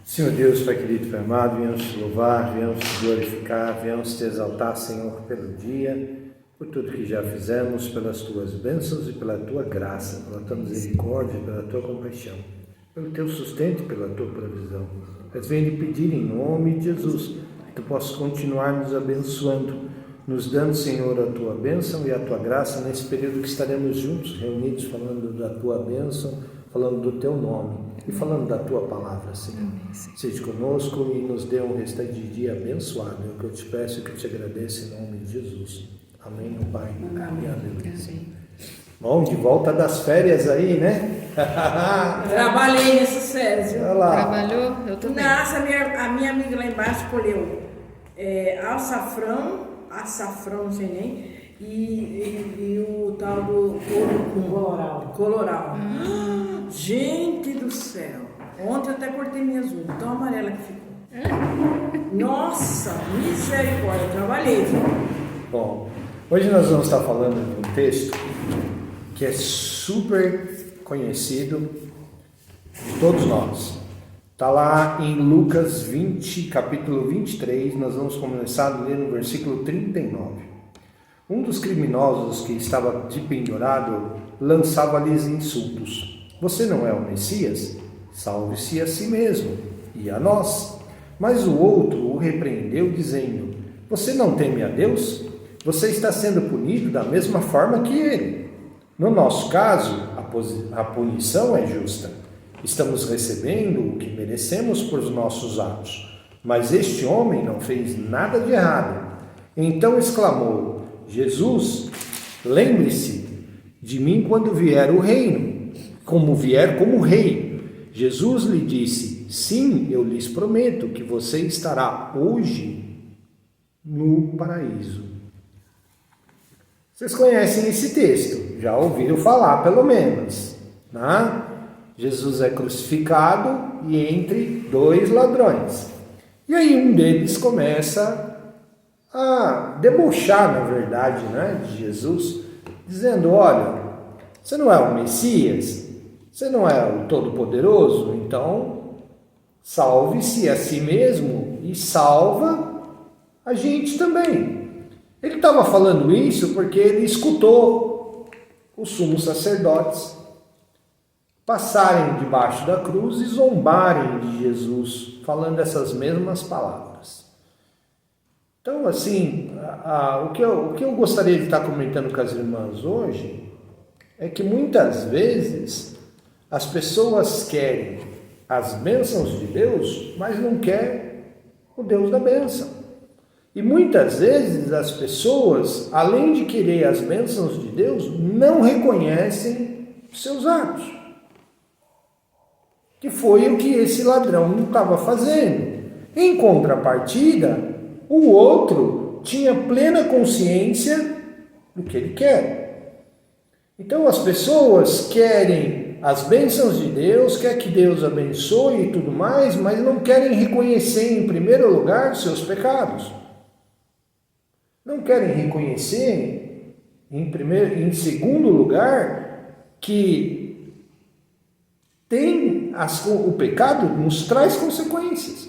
Senhor Deus, Pai querido, Pai amado, viemos te louvar, viemos te glorificar, viemos te exaltar, Senhor, pelo dia, por tudo que já fizemos, pelas tuas bênçãos e pela tua graça, pela tua misericórdia, pela tua compaixão, pelo teu sustento e pela tua provisão. Mas venho lhe pedir em nome de Jesus que tu possas continuar nos abençoando, nos dando, Senhor, a tua bênção e a tua graça nesse período que estaremos juntos, reunidos, falando da tua bênção, falando do teu nome e falando da tua palavra, Senhor. Seja conosco e nos dê um restante de dia abençoado. É o que eu te peço e que eu te agradeço em nome de Jesus. Amém, meu Pai. Amém. Bom, de volta das férias aí, né? Trabalhei nessas férias. Olha lá. Trabalhou? Eu também. Nossa, a minha amiga lá embaixo escolheu açafrão, não sei nem, e o tal do coloral. Gente do céu! Ontem eu até cortei minhas unhas, tão amarela que ficou. Nossa, misericórdia, eu trabalhei. Bom, hoje nós vamos estar falando de um texto que é super conhecido de todos nós. Está lá em Lucas 20, capítulo 23, nós vamos começar a ler no versículo 39. Um dos criminosos que estava de pendurado lançava-lhes insultos. Você não é o Messias? Salve-se a si mesmo e a nós. Mas o outro o repreendeu, dizendo: Você não teme a Deus? Você está sendo punido da mesma forma que ele. No nosso caso, a punição é justa. Estamos recebendo o que merecemos por nossos atos. Mas este homem não fez nada de errado. Então exclamou: Jesus, lembre-se de mim quando vier o reino, como rei. Jesus lhe disse: Sim, eu lhes prometo que você estará hoje no paraíso. Vocês conhecem esse texto, já ouviram falar pelo menos, né? Jesus é crucificado e entre dois ladrões. E aí um deles começa a debochar, na verdade, né, de Jesus, dizendo: olha, você não é o Messias? Você não é o Todo-Poderoso? Então, salve-se a si mesmo e salva a gente também. Ele estava falando isso porque ele escutou os sumos sacerdotes passarem debaixo da cruz e zombarem de Jesus, falando essas mesmas palavras. Então, assim, o que eu gostaria de estar comentando com as irmãs hoje é que muitas vezes as pessoas querem as bênçãos de Deus, mas não querem o Deus da bênção. E muitas vezes as pessoas, além de querer as bênçãos de Deus, não reconhecem seus atos. Que foi o que esse ladrão estava fazendo. Em contrapartida, o outro tinha plena consciência do que ele quer. Então as pessoas querem as bênçãos de Deus, quer que Deus abençoe e tudo mais, mas não querem reconhecer em primeiro lugar seus pecados. Não querem reconhecer em segundo lugar que o pecado nos traz consequências.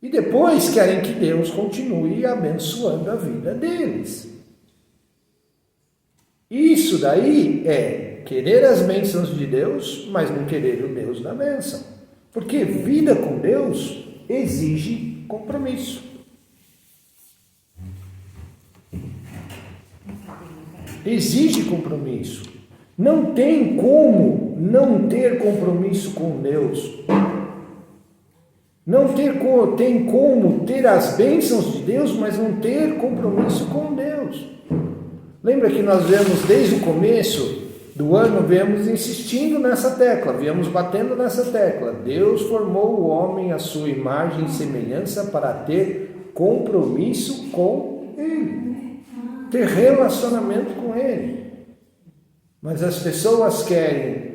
E depois querem que Deus continue abençoando a vida deles. Isso daí é querer as bênçãos de Deus, mas não querer o Deus da bênção. Porque vida com Deus exige compromisso. Exige compromisso. Não tem como não ter compromisso com Deus. Não tem como ter as bênçãos de Deus, mas não ter compromisso com Deus. Lembra que nós viemos desde o começo do ano, viemos insistindo nessa tecla, viemos batendo nessa tecla. Deus formou o homem à sua imagem e semelhança para ter compromisso com Ele, ter relacionamento com Ele. Mas as pessoas querem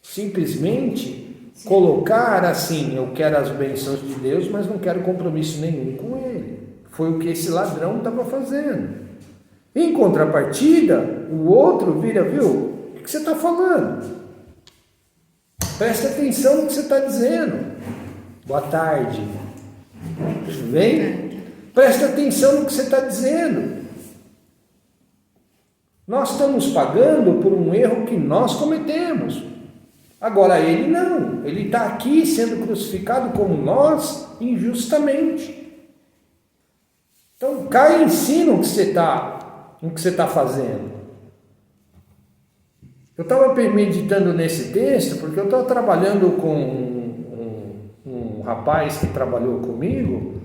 simplesmente colocar assim: eu quero as bênçãos de Deus, mas não quero compromisso nenhum com Ele. Foi o que esse ladrão estava fazendo. Em contrapartida, o outro vira: viu, o que você está falando? Presta atenção no que você está dizendo. Boa tarde. Tudo bem? Presta atenção no que você está dizendo. Nós estamos pagando por um erro que nós cometemos. Agora ele não. Ele está aqui sendo crucificado como nós, injustamente. Então cai em si no que você está fazendo. Eu estava meditando nesse texto porque eu estava trabalhando com um rapaz que trabalhou comigo,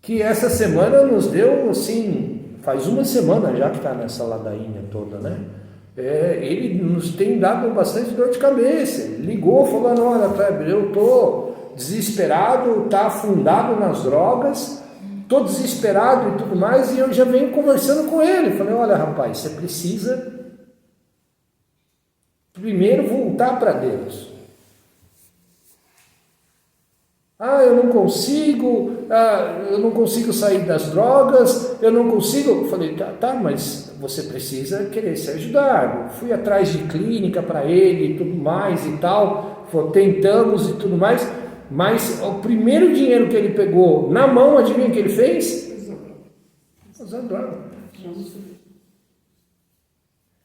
que essa semana nos deu, assim, faz uma semana já que está nessa ladainha toda, né? Ele nos tem dado bastante dor de cabeça. Ele ligou falando, olha, Kleber, eu estou desesperado, está afundado nas drogas, estou desesperado e tudo mais, e eu já venho conversando com ele. Falei, olha, rapaz, você precisa primeiro voltar para Deus. Eu não consigo sair das drogas, eu não consigo. Eu falei, tá, mas você precisa querer se ajudar. Eu fui atrás de clínica para ele e tudo mais e tal, tentamos e tudo mais, mas o primeiro dinheiro que ele pegou na mão, adivinha o que ele fez? Usar droga.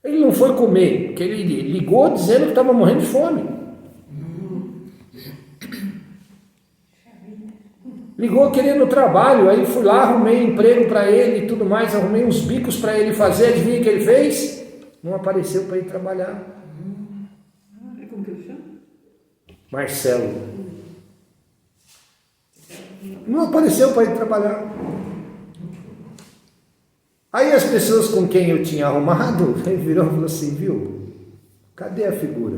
Ele não foi comer, porque ele ligou dizendo que estava morrendo de fome. Ligou querendo trabalho, aí fui lá, arrumei emprego para ele e tudo mais, arrumei uns bicos para ele fazer, adivinha o que ele fez? Não apareceu para ir trabalhar. Como que ele chama? Marcelo. Não apareceu para ir trabalhar. Aí as pessoas com quem eu tinha arrumado, ele virou e falou assim, viu, cadê a figura?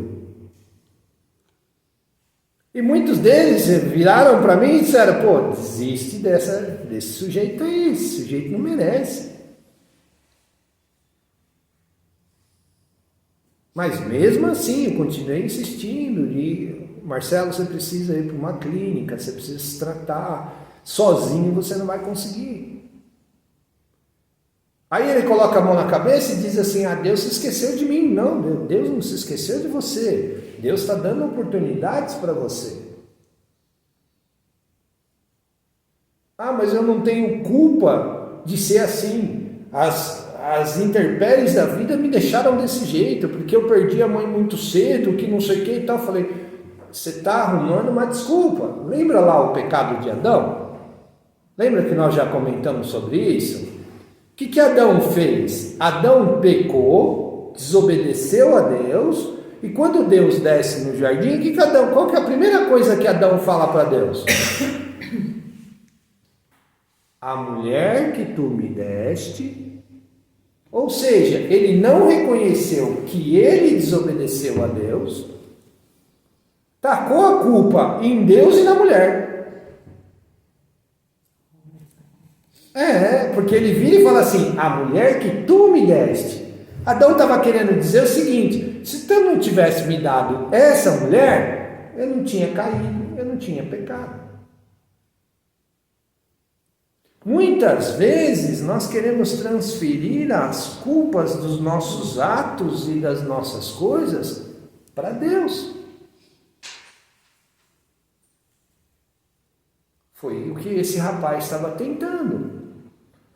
E muitos deles viraram para mim e disseram, pô, desiste desse sujeito aí, esse sujeito não merece. Mas mesmo assim, eu continuei insistindo, Marcelo, você precisa ir para uma clínica, você precisa se tratar, sozinho você não vai conseguir. Aí ele coloca a mão na cabeça e diz assim, Deus se esqueceu de mim. Não, Deus não se esqueceu de você. Deus está dando oportunidades para você. Mas eu não tenho culpa de ser assim. As intempéries da vida me deixaram desse jeito, porque eu perdi a mãe muito cedo, que não sei o que e tal. Eu falei, você está arrumando uma desculpa. Lembra lá o pecado de Adão? Lembra que nós já comentamos sobre isso? O que Adão fez? Adão pecou, desobedeceu a Deus, e quando Deus desce no jardim, qual que é a primeira coisa que Adão fala para Deus? A mulher que tu me deste, ou seja, ele não reconheceu que ele desobedeceu a Deus, tacou a culpa em Deus e na mulher. Porque ele vira e fala assim, a mulher que tu me deste. Adão estava querendo dizer o seguinte, se tu não tivesse me dado essa mulher, eu não tinha caído, eu não tinha pecado. Muitas vezes nós queremos transferir as culpas dos nossos atos e das nossas coisas para Deus. Foi o que esse rapaz estava tentando.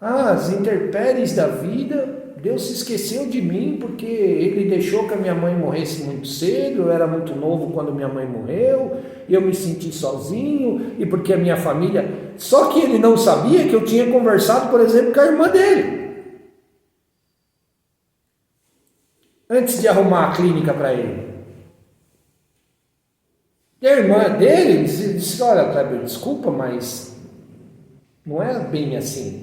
As intempéries da vida, Deus se esqueceu de mim porque ele deixou que a minha mãe morresse muito cedo, eu era muito novo quando minha mãe morreu, e eu me senti sozinho, e porque a minha família... Só que ele não sabia que eu tinha conversado, por exemplo, com a irmã dele, antes de arrumar a clínica para ele. E a irmã dele disse, olha, Kleber, desculpa, mas não é bem assim.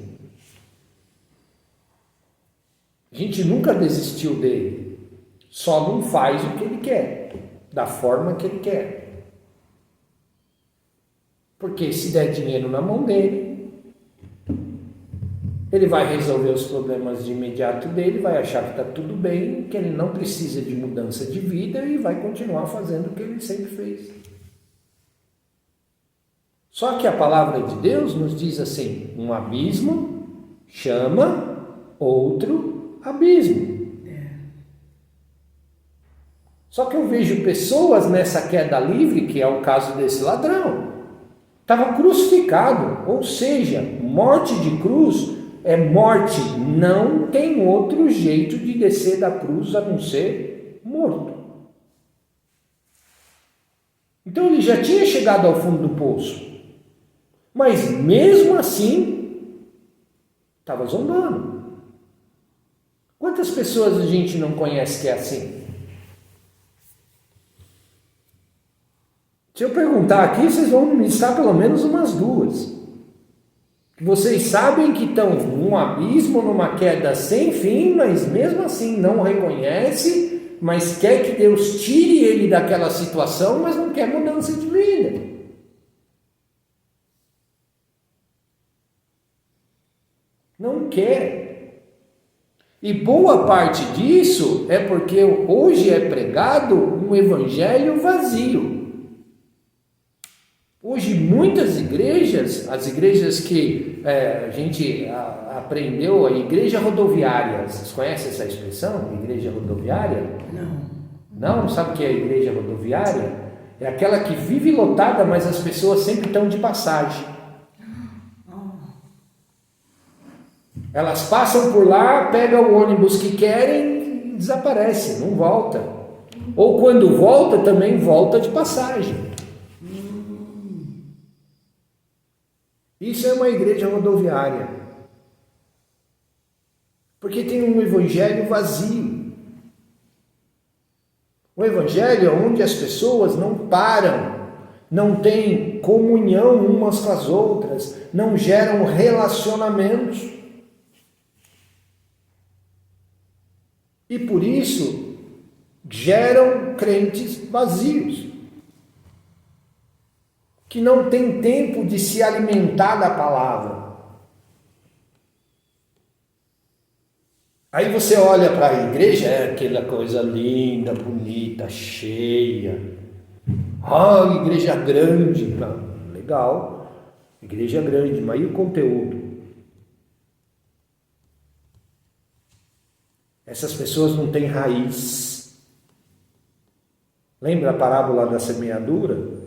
A gente nunca desistiu dele, só não faz o que ele quer, da forma que ele quer. Porque se der dinheiro na mão dele, ele vai resolver os problemas de imediato dele, vai achar que está tudo bem, que ele não precisa de mudança de vida e vai continuar fazendo o que ele sempre fez. Só que a palavra de Deus nos diz assim, um abismo chama outro abismo. Só que eu vejo pessoas nessa queda livre, que é o caso desse ladrão. Estava crucificado, ou seja, morte de cruz é morte. Não tem outro jeito de descer da cruz a não ser morto. Então ele já tinha chegado ao fundo do poço. Mas mesmo assim, estava zombando. Quantas pessoas a gente não conhece que é assim? Se eu perguntar aqui, vocês vão me listar pelo menos umas duas. Vocês sabem que estão num abismo, numa queda sem fim, mas mesmo assim não reconhece, mas quer que Deus tire ele daquela situação, mas não quer mudança de vida. Não quer. E boa parte disso é porque hoje é pregado um evangelho vazio. Hoje muitas igrejas, as igrejas que a gente aprendeu, a igreja rodoviária, vocês conhecem essa expressão, igreja rodoviária? Não? Sabe o que é a igreja rodoviária? É aquela que vive lotada, mas as pessoas sempre estão de passagem. Elas passam por lá, pegam o ônibus que querem e desaparecem, não volta. Ou quando volta, também volta de passagem. Isso é uma igreja rodoviária. Porque tem um evangelho vazio. Um evangelho onde as pessoas não param, não têm comunhão umas com as outras, não geram relacionamentos. E por isso geram crentes vazios, que não têm tempo de se alimentar da palavra. Aí você olha para a igreja, é aquela coisa linda, bonita, cheia. Igreja grande. Não, legal, igreja grande, mas e o conteúdo? Essas pessoas não têm raiz. Lembra a parábola da semeadura?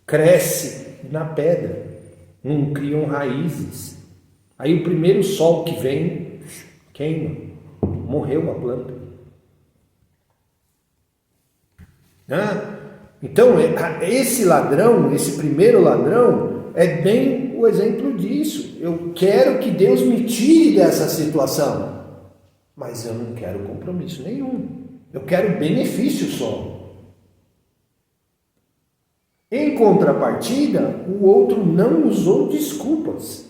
Cresce na pedra, não criam raízes. Aí o primeiro sol que vem, queima, morreu a planta. Então, esse ladrão, esse primeiro ladrão, é bem o exemplo disso. Eu quero que Deus me tire dessa situação, mas eu não quero compromisso nenhum. Eu quero benefício só. Em contrapartida, o outro não usou desculpas.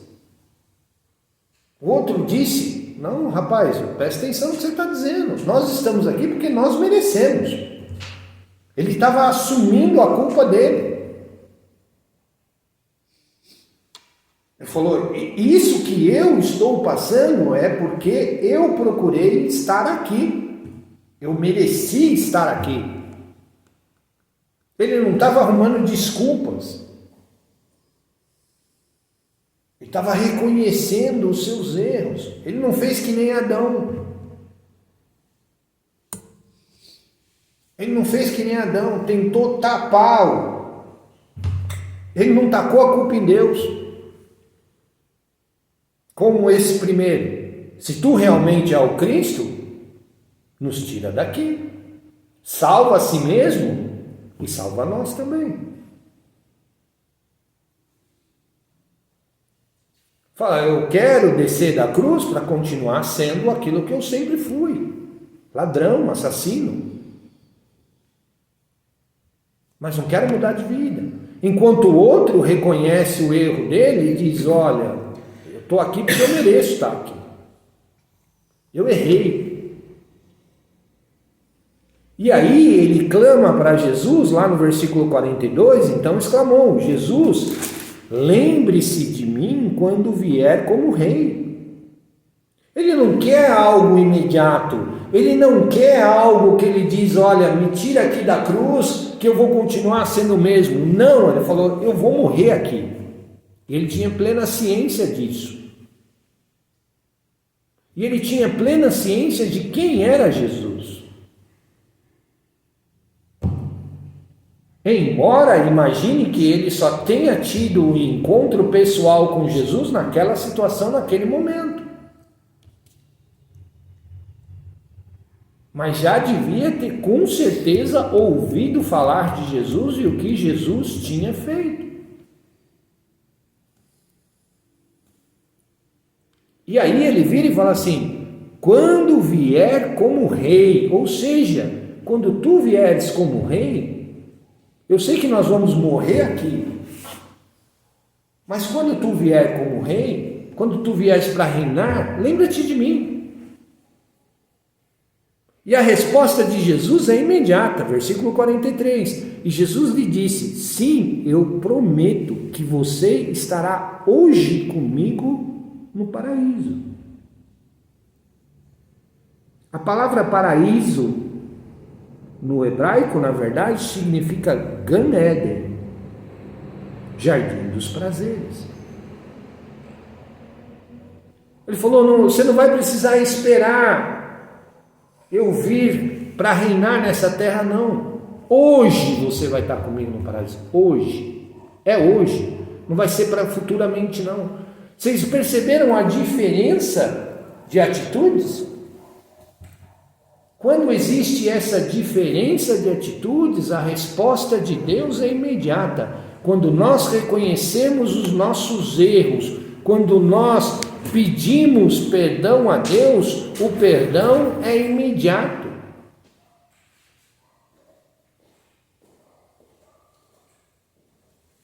O outro disse: não, rapaz, presta atenção no que você está dizendo. Nós estamos aqui porque nós merecemos. Ele estava assumindo a culpa dele. Ele falou: isso que eu estou passando é porque eu procurei estar aqui. Eu mereci estar aqui. Ele não estava arrumando desculpas. Ele estava reconhecendo os seus erros. Ele não fez que nem Adão. Ele não fez que nem Adão, tentou tapar. Ele não tacou a culpa em Deus. Como esse primeiro. Se tu realmente é o Cristo, nos tira daqui. Salva a si mesmo e salva nós também. Fala, eu quero descer da cruz para continuar sendo aquilo que eu sempre fui. Ladrão, assassino. Mas não quero mudar de vida. Enquanto o outro reconhece o erro dele e diz: olha, eu estou aqui porque eu mereço estar aqui. Eu errei. E aí ele clama para Jesus, lá no versículo 42, então exclamou: Jesus, lembre-se de mim quando vier como rei. Ele não quer algo imediato, ele não quer algo que ele diz: olha, me tira aqui da cruz, que eu vou continuar sendo o mesmo. Não, ele falou: eu vou morrer aqui. Ele tinha plena ciência disso. E ele tinha plena ciência de quem era Jesus. Embora imagine que ele só tenha tido um encontro pessoal com Jesus naquela situação, naquele momento. Mas já devia ter com certeza ouvido falar de Jesus e o que Jesus tinha feito. E aí ele vira e fala assim: quando vier como rei, ou seja, quando tu vieres como rei, eu sei que nós vamos morrer aqui, mas quando tu vier como rei, quando tu vieres para reinar, lembra-te de mim. E a resposta de Jesus é imediata, versículo 43. E Jesus lhe disse: sim, eu prometo que você estará hoje comigo no paraíso. A palavra paraíso, no hebraico, na verdade, significa Gan Eden, jardim dos prazeres. Ele falou: não, você não vai precisar esperar eu vir para reinar nessa terra, não. Hoje você vai estar comigo no paraíso. Hoje. É hoje. Não vai ser para futuramente, não. Vocês perceberam a diferença de atitudes? Quando existe essa diferença de atitudes, a resposta de Deus é imediata. Quando nós reconhecemos os nossos erros, quando nós pedimos perdão a Deus, o perdão é imediato.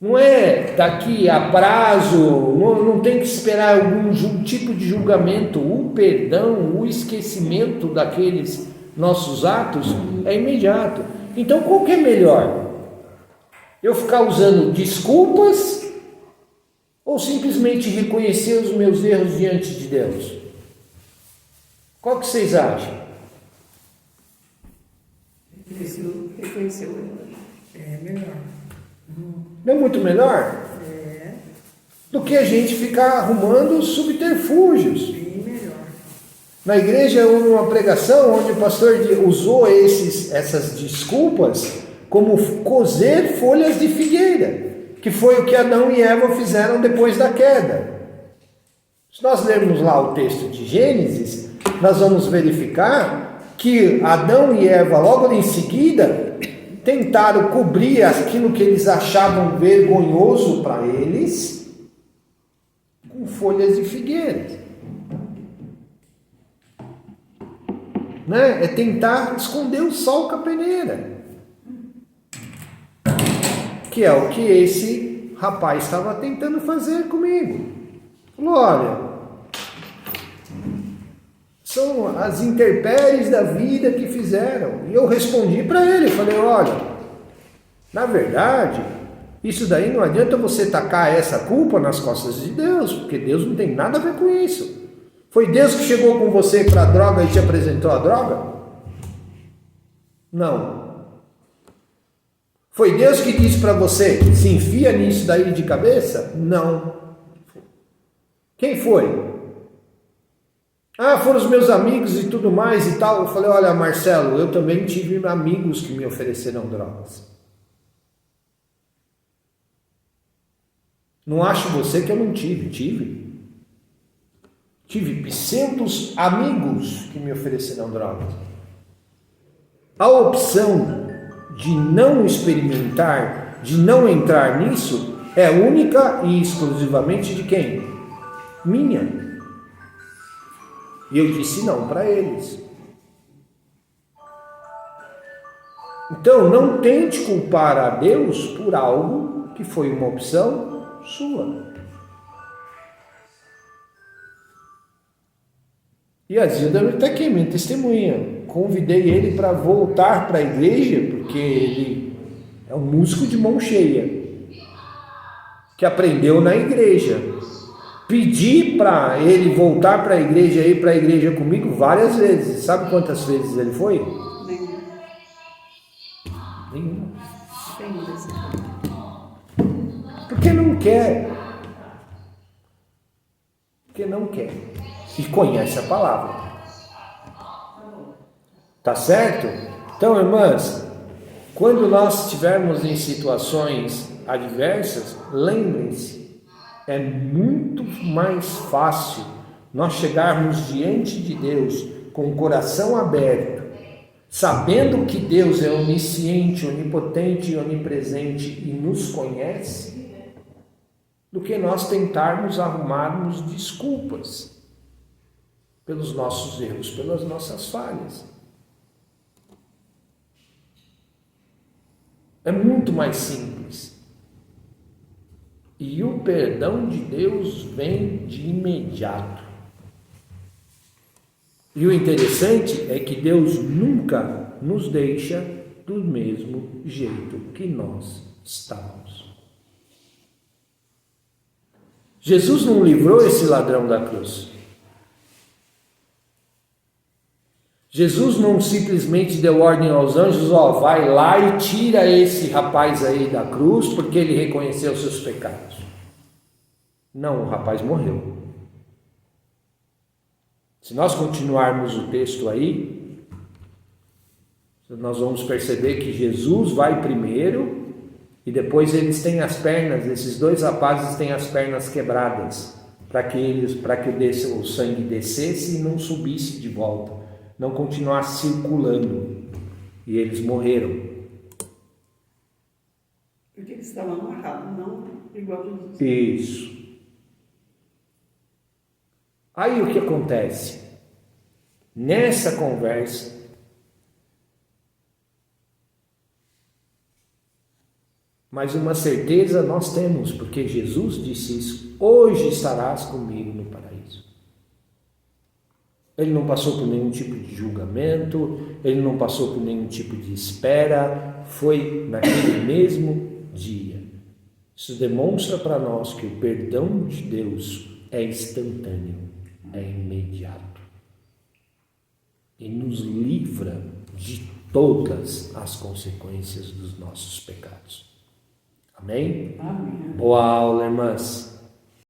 Não é daqui a prazo, não tem que esperar algum tipo de julgamento. O perdão, o esquecimento daqueles nossos atos é imediato. Então, qual que é melhor? Eu ficar usando desculpas ou simplesmente reconhecer os meus erros diante de Deus? Qual que vocês acham? Reconhecer o erro. É melhor. Não é muito melhor? É. Do que a gente ficar arrumando subterfúgios. Bem melhor. Na igreja houve uma pregação onde o pastor usou essas desculpas como cozer folhas de figueira, que foi o que Adão e Eva fizeram depois da queda. Se nós lermos lá o texto de Gênesis, nós vamos verificar que Adão e Eva, logo em seguida, tentaram cobrir aquilo que eles achavam vergonhoso para eles com folhas de figueira. Né? É tentar esconder o sol com a peneira, que é o que esse rapaz estava tentando fazer comigo. Falou: olha, são as intempéries da vida que fizeram. E eu respondi para ele, falei: olha, na verdade, isso daí não adianta você tacar essa culpa nas costas de Deus, porque Deus não tem nada a ver com isso. Foi Deus que chegou com você para a droga e te apresentou a droga? Não. Foi Deus que disse para você: se enfia nisso daí de cabeça? Não. Quem foi? Ah, foram os meus amigos e tudo mais e tal. Eu falei: olha, Marcelo, eu também tive amigos que me ofereceram drogas. Não acho você que eu não tive. Tive pseudos amigos que me ofereceram drogas. A opção de não experimentar, de não entrar nisso, é única e exclusivamente de quem? Minha. E eu disse não para eles. Então, não tente culpar a Deus por algo que foi uma opção sua. E a Zilda está aqui, minha testemunha. Convidei ele para voltar para a igreja, porque ele é um músico de mão cheia, que aprendeu na igreja. Pedi para ele voltar para a igreja, ir para a igreja comigo várias vezes. Sabe quantas vezes ele foi? Nenhuma. Porque não quer. Porque não quer. E conhece a palavra. Tá certo? Então, irmãs, quando nós estivermos em situações adversas, lembrem-se, é muito mais fácil nós chegarmos diante de Deus com o coração aberto, sabendo que Deus é onisciente, onipotente e onipresente e nos conhece, do que nós tentarmos arrumarmos desculpas pelos nossos erros, pelas nossas falhas. É muito mais simples. E o perdão de Deus vem de imediato. E o interessante é que Deus nunca nos deixa do mesmo jeito que nós estávamos. Jesus não livrou esse ladrão da cruz. Jesus não simplesmente deu ordem aos anjos, vai lá e tira esse rapaz aí da cruz, porque ele reconheceu os seus pecados. Não, o rapaz morreu. Se nós continuarmos o texto aí, nós vamos perceber que Jesus vai primeiro e depois eles têm as pernas, esses dois rapazes têm as pernas quebradas, para que o sangue descesse e não subisse de volta, não continuasse circulando, e eles morreram. Porque eles estavam amarrados, não igual a Jesus. Isso. Aí o que acontece? Nessa conversa, mas uma certeza nós temos, porque Jesus disse isso: hoje estarás comigo no paraíso. Ele não passou por nenhum tipo de julgamento, ele não passou por nenhum tipo de espera, foi naquele mesmo dia. Isso demonstra para nós que o perdão de Deus é instantâneo, é imediato. E nos livra de todas as consequências dos nossos pecados. Amém? Amém. Boa aula, irmãs.